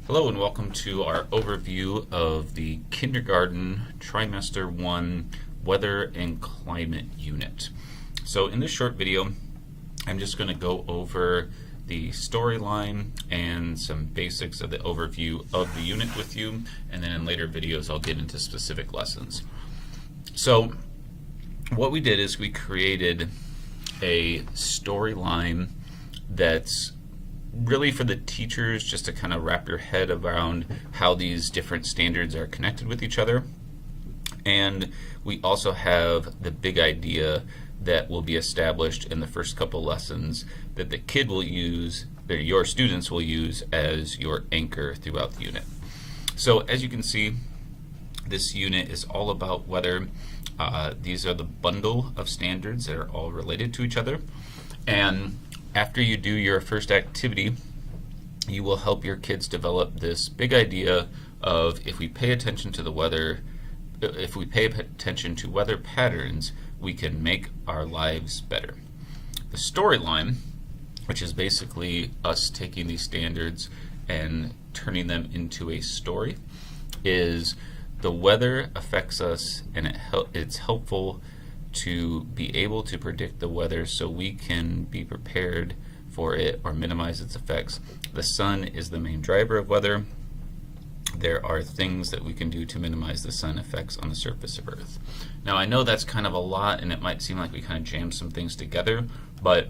Hello and welcome to our overview of the Kindergarten Trimester 1 Weather and Climate Unit. So in this short video, I'm just going to go over the storyline and some basics of the overview of the unit with you, and then in later videos I'll get into specific lessons. So what we did is we created a storyline that's really for the teachers, just to kind of wrap your head around how these different standards are connected with each other. And we also have the big idea that will be established in the first couple lessons that the kid will use, or your students will use, as your anchor throughout the unit. So as you can see, this unit is all about weather. These are the bundle of standards that are all related to each other. And after you do your first activity, you will help your kids develop this big idea of if we pay attention to the weather, if we pay attention to weather patterns, we can make our lives better. The storyline, which is basically us taking these standards and turning them into a story, is the weather affects us, and it's helpful to be able to predict the weather so we can be prepared for it or minimize its effects. The sun is the main driver of weather. There are things that we can do to minimize the sun effects on the surface of Earth. Now I know that's kind of a lot and it might seem like we kind of jammed some things together, but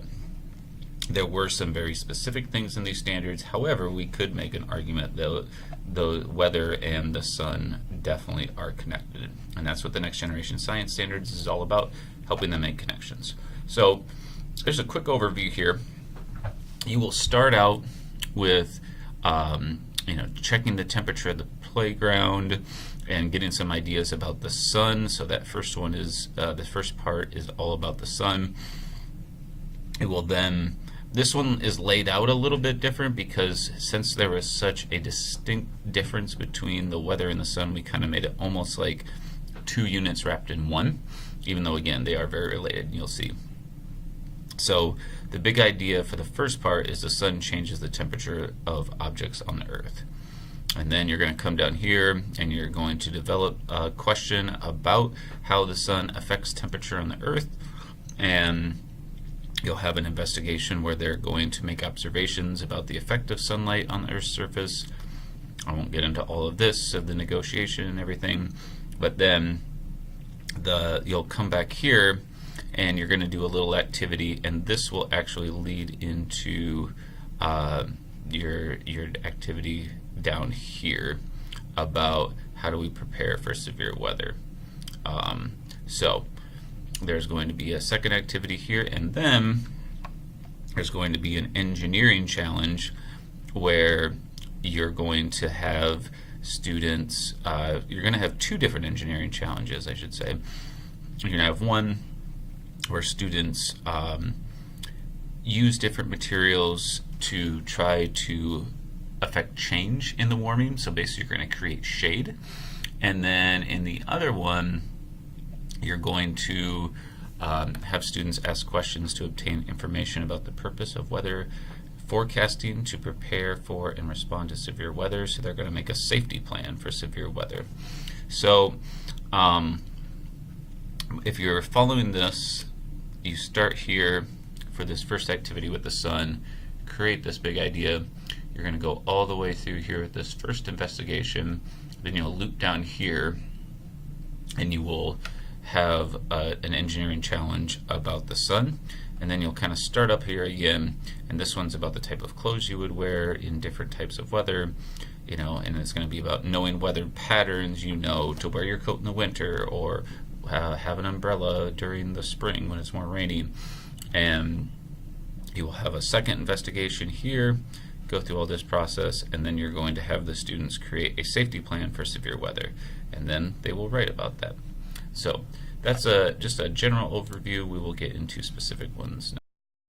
there were some very specific things in these standards. However, we could make an argument that the weather and the sun definitely are connected. And that's what the Next Generation Science Standards is all about, helping them make connections. So there's a quick overview here. You will start out with checking the temperature of the playground and getting some ideas about the sun. So that first one is, the first part is all about the sun. It will then, this one is laid out a little bit different because since there was such a distinct difference between the weather and the sun, we kind of made it almost like two units wrapped in one, even though again they are very related, and you'll see. So the big idea for the first part is the sun changes the temperature of objects on the Earth. And then you're going to come down here and you're going to develop a question about how the sun affects temperature on the Earth, and you'll have an investigation where they're going to make observations about the effect of sunlight on the Earth's surface. I won't get into all of this, of the negotiation and everything, but then you'll come back here and you're going to do a little activity, and this will actually lead into your activity down here about how do we prepare for severe weather. So there's going to be a second activity here, and then there's going to be an engineering challenge where you're going to have students, you're going to have two different engineering challenges, I should say. You're going to have one where students use different materials to try to affect change in the warming. So basically you're going to create shade. And then in the other one, you're going to have students ask questions to obtain information about the purpose of weather forecasting to prepare for and respond to severe weather. So they're going to make a safety plan for severe weather. So if you're following this, you start here for this first activity with the sun, create this big idea. You're going to go all the way through here with this first investigation, then you'll loop down here and you will have an engineering challenge about the sun, and then you'll kind of start up here again, and this one's about the type of clothes you would wear in different types of weather, and it's going to be about knowing weather patterns, to wear your coat in the winter or have an umbrella during the spring when it's more rainy. And you will have a second investigation here, go through all this process, and then you're going to have the students create a safety plan for severe weather, and then they will write about that. So that's just a general overview. We will get into specific ones now.